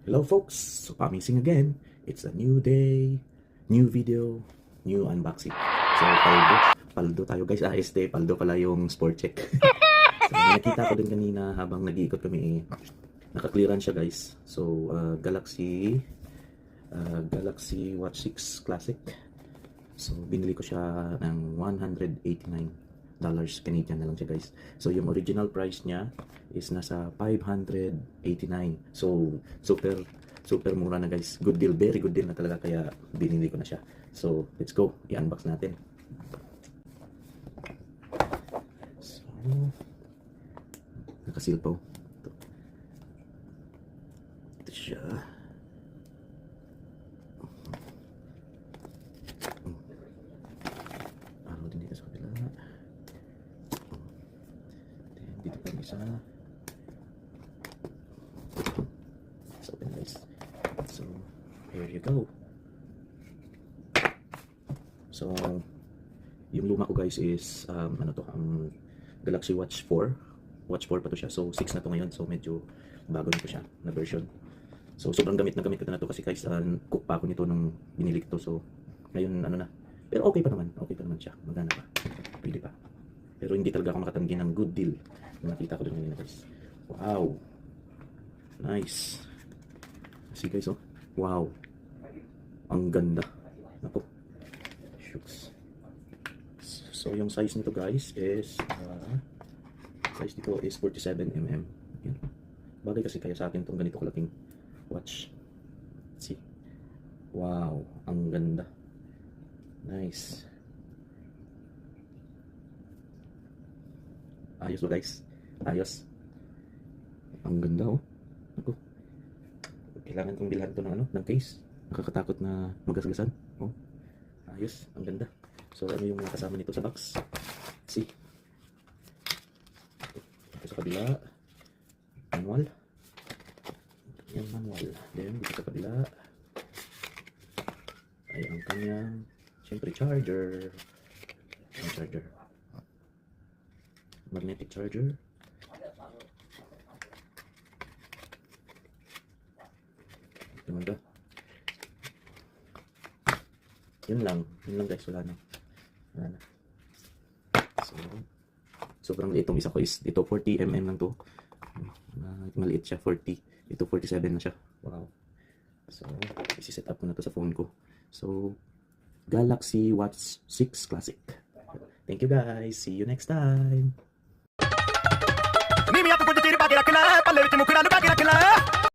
Hello folks, so amazing again. It's a new day, new video, new unboxing. So paldo tayo guys. Paldo pala yung sport check. So nakita ko din kanina habang nag-iikot kami, naka-clearance siya guys. So Galaxy Watch 6 Classic. So binili ko siya ng $189 Canadian na lang siya guys. So yung original price niya is nasa $589. So super mura na guys. Good deal, very good deal na talaga, kaya binili ko na siya. So let's go, i-unbox natin. So nakasil po. Ito siya. Ano din dito sa kabila. Dito pa isa. So open guys. So here you go. So yung luma ko guys is Galaxy Watch 4. Watch 4 pa to siya. So 6 na to ngayon. So medyo bago nito siya na version. So sobrang gamit ko na to kasi guys cook pa ako nito nung binili ko to. So ngayon ano na. Pero okay pa naman siya. Magana pa. Pwede pa. Pero hindi talaga ako makatanggi ng good deal. Nakita ko din ngayon guys. Wow. Nice. See guys, oh. Wow. Ang ganda. Napo. Shucks. So yung size nito guys is size nito is 47mm. Yan. Bagay kasi kaya sa akin itong ganito kalaking watch. Let's see. Wow. Ang ganda. Nice. Ayos ba guys? Ayos. Ang ganda oh. Ako. Kailangan kong bilhan to ng case. Nakakatakot na magasgasan. Oh. Ayos, ang ganda. So ano yung mga kasama nito sa box? Let's see. Ito sa kabila. Manual. Yung manual. Then dito sa kabila ay ang kanyang siyempre charger. Ang charger. Magnetic charger. Ganda. Yun lang guys, wala na. So sobrang liit itong isa ko is ito 40mm lang to. Maliit siya, 40. Ito 47 na siya. Wow. So isi-set up ko na to sa phone ko. So Galaxy Watch 6 Classic. Thank you guys. See you next time.